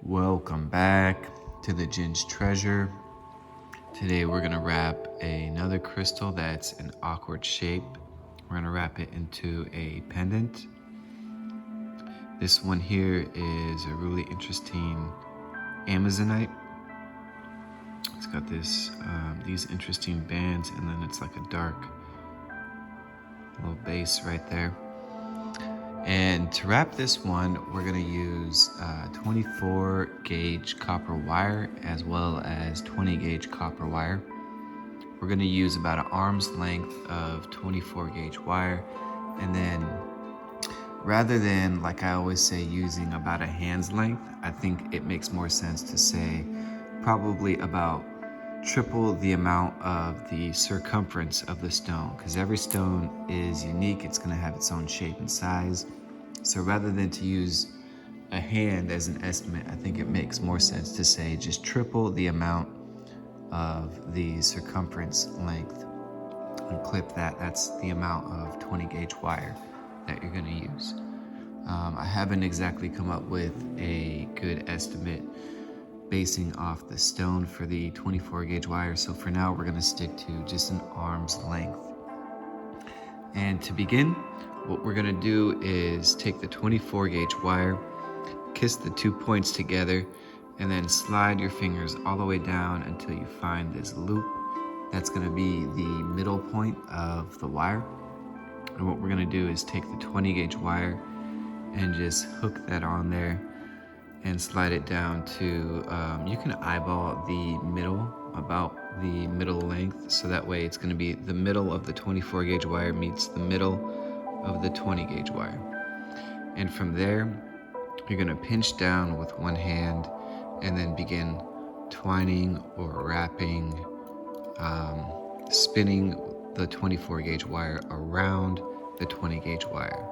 Welcome back to the Gin's Treasure. Today we're gonna wrap another crystal that's an awkward shape. We're gonna wrap it into a pendant. This one here is a really interesting Amazonite. It's got these interesting bands, and then it's like a dark little base right there. And to wrap this one, we're gonna use 24 gauge copper wire as well as 20 gauge copper wire. We're gonna use about an arm's length of 24 gauge wire. And then rather than, like I always say, using about a hand's length, I think it makes more sense to say probably about triple the amount of the circumference of the stone, because every stone is unique. It's going to have its own shape and size. So rather than to use a hand as an estimate, I think it makes more sense to say just triple the amount of the circumference length and clip that. That's the amount of 20 gauge wire that you're going to use. I haven't exactly come up with a good estimate basing off the stone for the 24 gauge wire. So for now, we're gonna stick to just an arm's length. And to begin, what we're gonna do is take the 24 gauge wire, kiss the 2 points together, and then slide your fingers all the way down until you find this loop. That's gonna be the middle point of the wire. And what we're gonna do is take the 20 gauge wire and just hook that on there and slide it down to, you can eyeball the middle, about the middle length, so that way it's going to be the middle of the 24 gauge wire meets the middle of the 20 gauge wire. And from there, you're going to pinch down with one hand and then begin twining or wrapping, spinning the 24 gauge wire around the 20 gauge wire.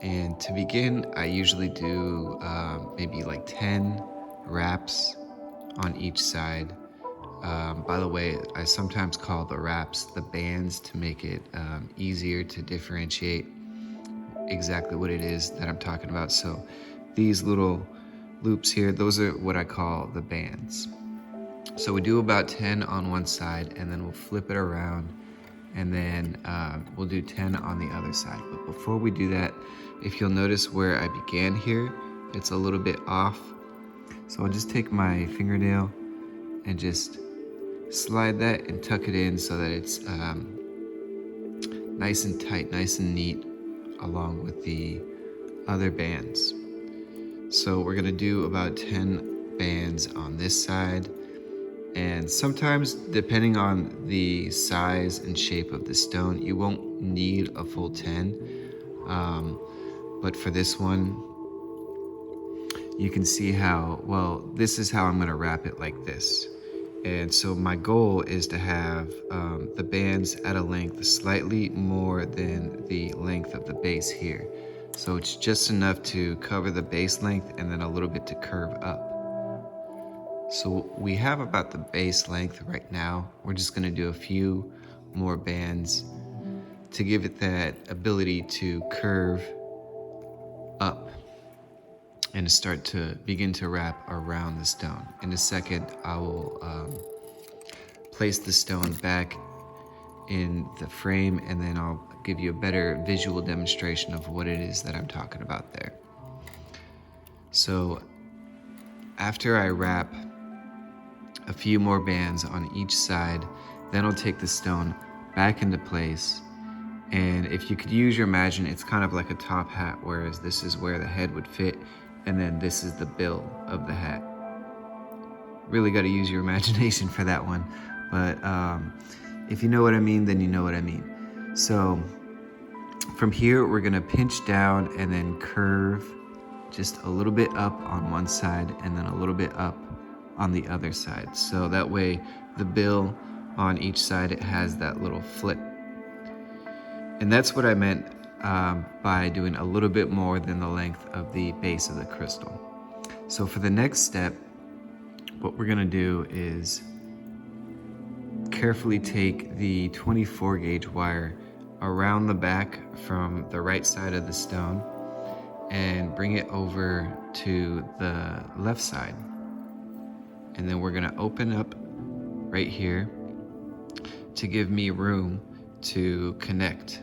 And to begin, I usually do maybe like 10 wraps on each side. By the way, I sometimes call the wraps the bands to make it easier to differentiate exactly what it is that I'm talking about. So these little loops here, those are what I call the bands. So we do about 10 on one side, and then we'll flip it around, and then we'll do 10 on the other side. But before we do that, if you'll notice where I began here, it's a little bit off. So I'll just take my fingernail and just slide that and tuck it in so that it's nice and tight, nice and neat, along with the other bands. So we're gonna do about 10 bands on this side. And sometimes, depending on the size and shape of the stone, you won't need a full 10. But for this one, you can see how, well, this is how I'm gonna wrap it like this. And so my goal is to have the bands at a length slightly more than the length of the base here. So it's just enough to cover the base length and then a little bit to curve up. So we have about the base length right now. We're just gonna do a few more bands to give it that ability to curve up and to start to begin to wrap around the stone. In a second, I will place the stone back in the frame, and then I'll give you a better visual demonstration of what it is that I'm talking about there. So after I wrap a few more bands on each side, then I'll take the stone back into place. And if you could use your imagination, it's kind of like a top hat, whereas this is where the head would fit, and then this is the bill of the hat. Really got to use your imagination for that one. But if you know what I mean, then you know what I mean. So from here, we're gonna pinch down and then curve just a little bit up on one side and then a little bit up on the other side. So that way the bill on each side, it has that little flip. And that's what I meant by doing a little bit more than the length of the base of the crystal. So for the next step, what we're gonna do is carefully take the 24 gauge wire around the back from the right side of the stone and bring it over to the left side. And then we're gonna open up right here to give me room to connect.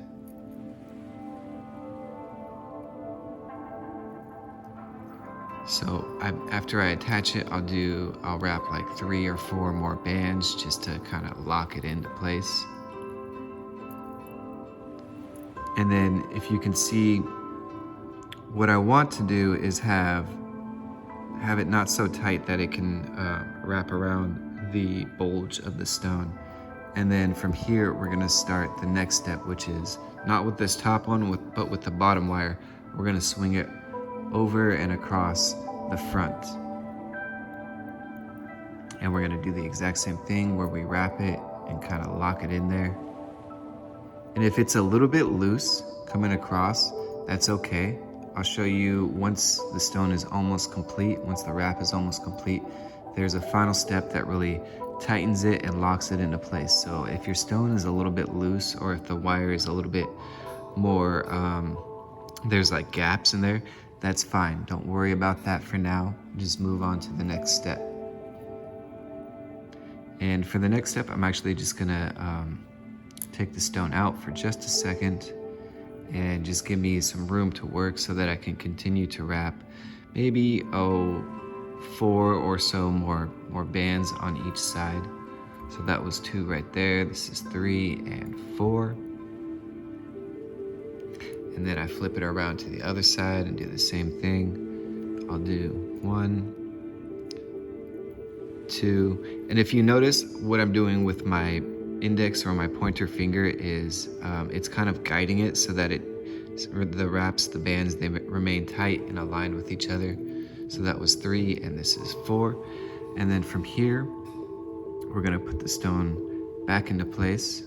So after I attach it, I'll wrap like 3 or 4 more bands just to kind of lock it into place. And then if you can see, what I want to do is have it not so tight that it can wrap around the bulge of the stone. And then from here, we're gonna start the next step, which is not with this top one, but with the bottom wire. We're gonna swing it over and across the front. And we're gonna do the exact same thing where we wrap it and kind of lock it in there. And if it's a little bit loose coming across, that's okay. I'll show you once the stone is almost complete, once the wrap is almost complete, there's a final step that really tightens it and locks it into place. So if your stone is a little bit loose, or if the wire is a little bit more, there's like gaps in there, that's fine. Don't worry about that for now. Just move on to the next step. And for the next step, I'm actually just gonna take the stone out for just a second and just give me some room to work so that I can continue to wrap maybe 4 or so more bands on each side. So that was 2 right there. This is 3 and 4. And then I flip it around to the other side and do the same thing. I'll do 1, 2. And if you notice, what I'm doing with my index or my pointer finger is it's kind of guiding it so that the bands, they remain tight and aligned with each other. So that was 3 and this is 4. And then from here, we're gonna put the stone back into place.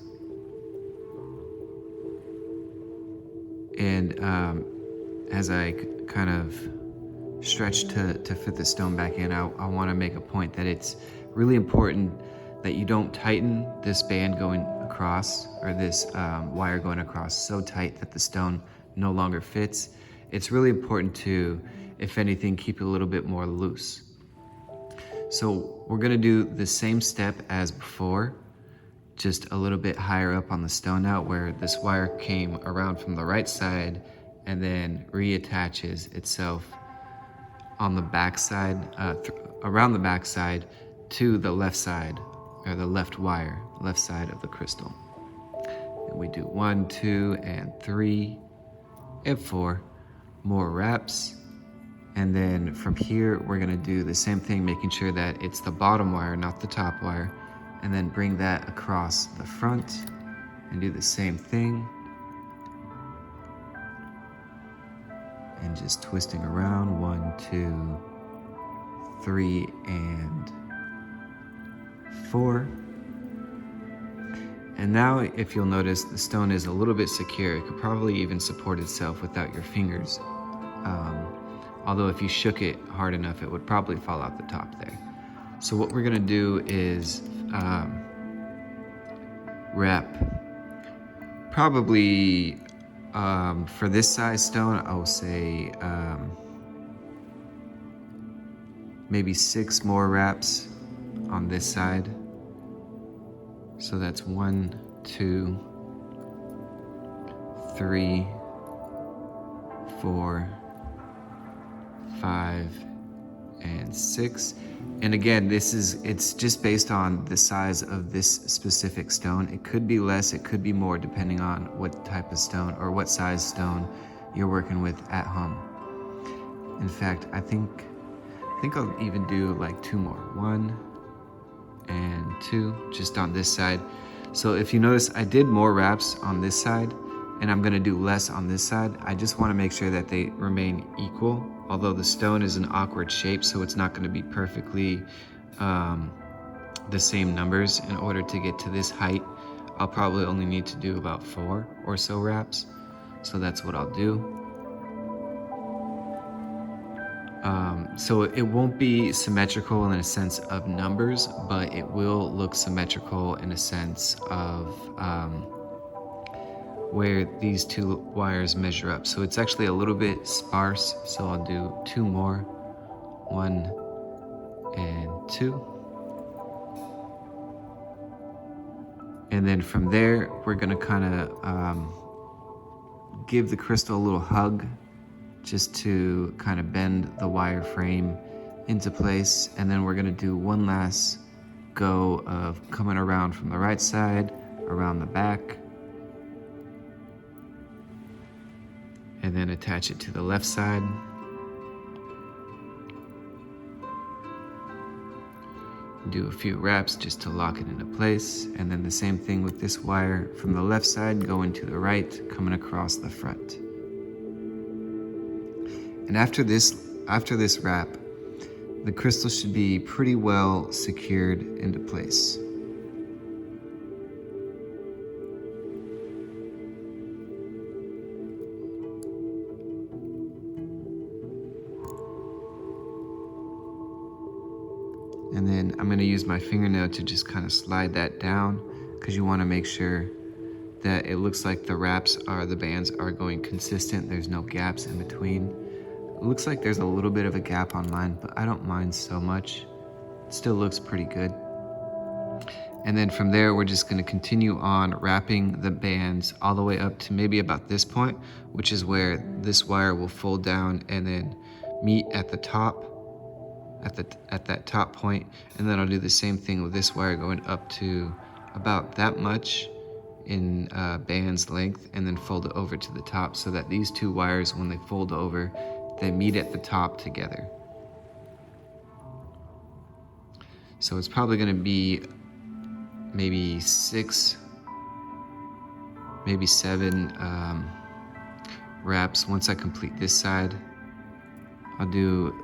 And as I kind of stretch to fit the stone back in, I wanna make a point that it's really important that you don't tighten this band going across, or this wire going across so tight that the stone no longer fits. It's really important to, if anything, keep it a little bit more loose. So we're gonna do the same step as before, just a little bit higher up on the stone now, where this wire came around from the right side and then reattaches itself on the back side, around the back side to the left side, or the left wire, left side of the crystal. And we do 1, 2, and 3, and 4 more wraps. And then from here, we're gonna do the same thing, making sure that it's the bottom wire, not the top wire, and then bring that across the front and do the same thing. And just twisting around, 1, 2, 3, and 4. And now, if you'll notice, the stone is a little bit secure. It could probably even support itself without your fingers. Although if you shook it hard enough, it would probably fall out the top there. So what we're gonna do is wrap probably, for this size stone, I'll say maybe 6 more wraps on this side. So that's 1, 2, 3, 4, 5, and 6. And again, it's just based on the size of this specific stone. It could be less, it could be more, depending on what type of stone or what size stone you're working with at home. In fact, I think I'll even do like 2 more. 1 and 2, just on this side. So if you notice, I did more wraps on this side, and I'm gonna do less on this side. I just wanna make sure that they remain equal, although the stone is an awkward shape, so it's not gonna be perfectly the same numbers. In order to get to this height, I'll probably only need to do about 4 or so wraps. So that's what I'll do. So it won't be symmetrical in a sense of numbers, but it will look symmetrical in a sense of where these two wires measure up. So it's actually a little bit sparse, so I'll do 2 more, 1 and 2. And then from there, we're gonna kind of give the crystal a little hug just to kind of bend the wire frame into place. And then we're gonna do one last go of coming around from the right side, around the back, and then attach it to the left side. Do a few wraps just to lock it into place, and then the same thing with this wire from the left side going to the right, coming across the front. And after this wrap, the crystal should be pretty well secured into place. And then I'm gonna use my fingernail to just kind of slide that down, because you wanna make sure that it looks like the bands are going consistent. There's no gaps in between. It looks like there's a little bit of a gap on mine, but I don't mind so much. It still looks pretty good. And then from there, we're just gonna continue on wrapping the bands all the way up to maybe about this point, which is where this wire will fold down and then meet at the top, at that top point. And then I'll do the same thing with this wire going up to about that much in band's length, and then fold it over to the top, so that these two wires, when they fold over, they meet at the top together. So it's probably gonna be maybe 6, maybe 7 wraps. Once I complete this side, I'll do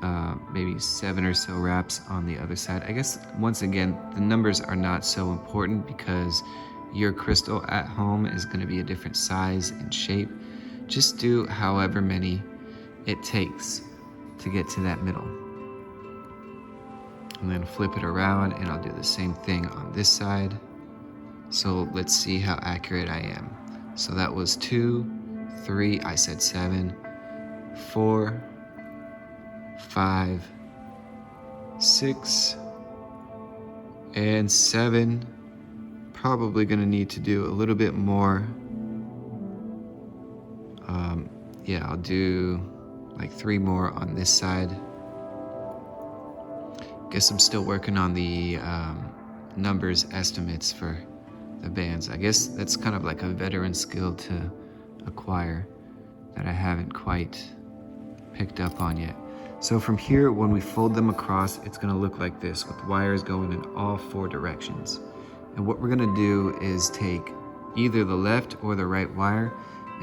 maybe 7 or so wraps on the other side. I guess, once again, the numbers are not so important because your crystal at home is gonna be a different size and shape. Just do however many it takes to get to that middle. And then flip it around, and I'll do the same thing on this side. So let's see how accurate I am. So that was 2, 3, I said 7, 4, 5, 6, and 7. Probably gonna need to do a little bit more. Yeah, I'll do like 3 more on this side. Guess I'm still working on the numbers estimates for the bands. I guess that's kind of like a veteran skill to acquire that I haven't quite picked up on yet. So from here, when we fold them across, it's gonna look like this, with wires going in all 4 directions. And what we're gonna do is take either the left or the right wire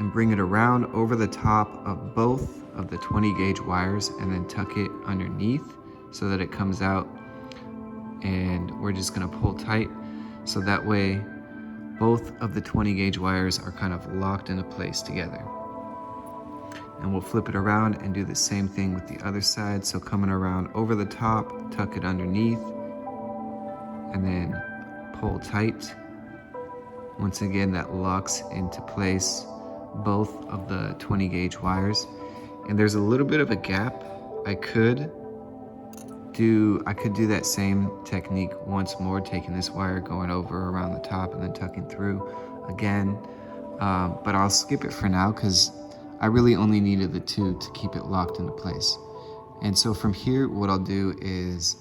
and bring it around over the top of both of the 20 gauge wires, and then tuck it underneath so that it comes out. And we're just gonna pull tight, so that way both of the 20 gauge wires are kind of locked into place together. And we'll flip it around and do the same thing with the other side. So coming around over the top, tuck it underneath, and then pull tight. Once again, that locks into place both of the 20 gauge wires. And there's a little bit of a gap. I could do that same technique once more, taking this wire, going over around the top, and then tucking through again. But I'll skip it for now because I really only needed the 2 to keep it locked into place. And so from here, what I'll do is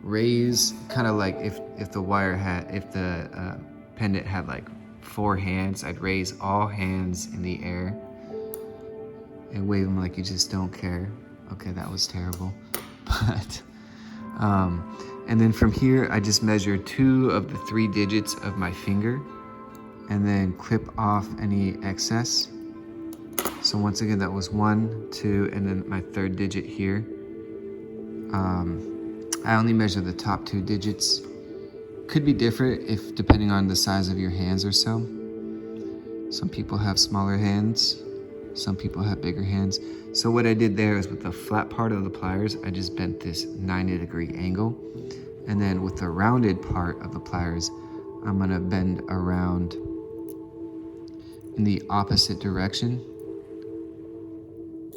raise, kind of like if the pendant had like 4 hands, I'd raise all hands in the air and wave them like you just don't care. Okay, that was terrible. But and then from here, I just measure 2 of the 3 digits of my finger, and then clip off any excess. So once again, that was 1, 2, and then my 3rd digit here. I only measure the top 2 digits. Could be different depending on the size of your hands or so. Some people have smaller hands, some people have bigger hands. So what I did there is, with the flat part of the pliers, I just bent this 90-degree angle. And then with the rounded part of the pliers, I'm gonna bend around in the opposite direction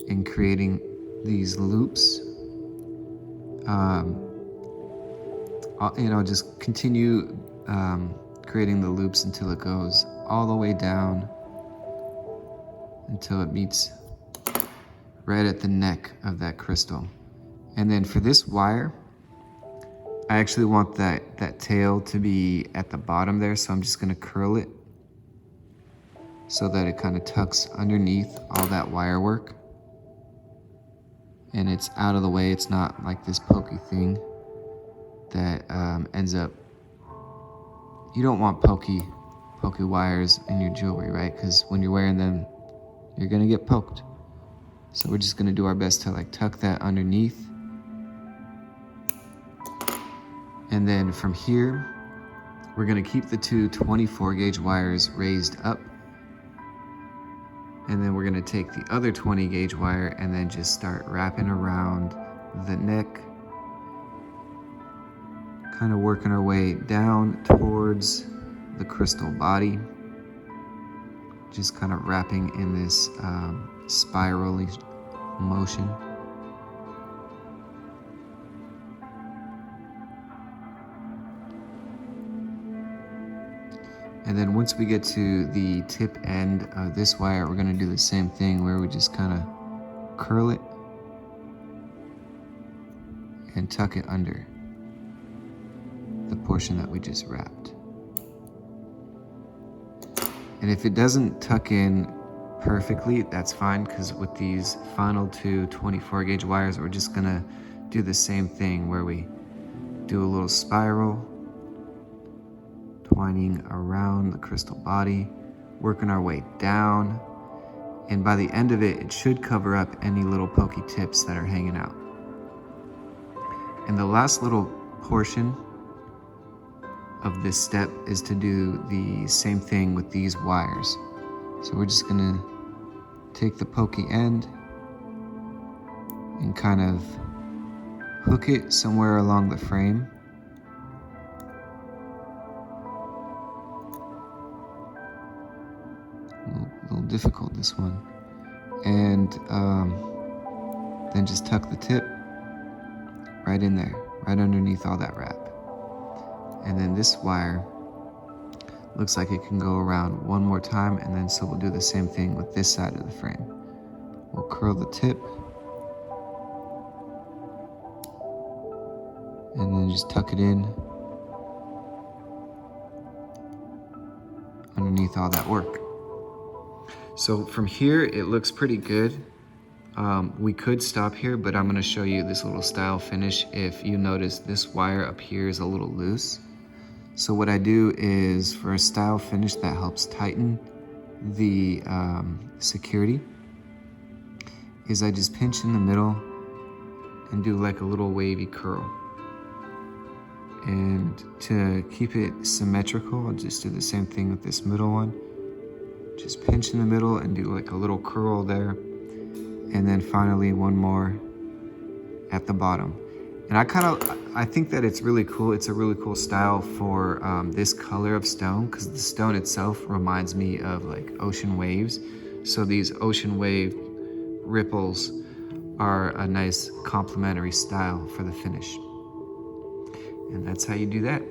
and creating these loops. Just continue creating the loops until it goes all the way down until it meets right at the neck of that crystal. And then for this wire, I actually want that tail to be at the bottom there, so I'm just gonna curl it so that it kind of tucks underneath all that wire work. And it's out of the way, it's not like this pokey thing that ends up, you don't want pokey wires in your jewelry, right? Because when you're wearing them, you're gonna get poked. So we're just gonna do our best to like tuck that underneath. And then from here, we're gonna keep the two 24 gauge wires raised up. And then we're gonna take the other 20 gauge wire and then just start wrapping around the neck, kind of working our way down towards the crystal body, just kind of wrapping in this spirally motion. And then once we get to the tip end of this wire, we're gonna do the same thing where we just kind of curl it and tuck it under the portion that we just wrapped. And if it doesn't tuck in perfectly, that's fine, because with these final two 24 gauge wires, we're just gonna do the same thing where we do a little spiral, twining around the crystal body, working our way down, and by the end of it, it should cover up any little pokey tips that are hanging out. And the last little portion of this step is to do the same thing with these wires. So we're just gonna take the pokey end and kind of hook it somewhere along the frame. A little difficult, this one. And then just tuck the tip right in there, right underneath all that wrap. And then this wire looks like it can go around one more time, and then so we'll do the same thing with this side of the frame. We'll curl the tip and then just tuck it in underneath all that work. So from here, it looks pretty good. We could stop here, but I'm gonna show you this little style finish. If you notice, this wire up here is a little loose. So what I do is, for a style finish that helps tighten the security, is I just pinch in the middle and do like a little wavy curl. And to keep it symmetrical, I'll just do the same thing with this middle one. Just pinch in the middle and do like a little curl there. And then finally one more at the bottom. And I think that it's really cool. It's a really cool style for this color of stone, because the stone itself reminds me of like ocean waves. So these ocean wave ripples are a nice complementary style for the finish. And that's how you do that.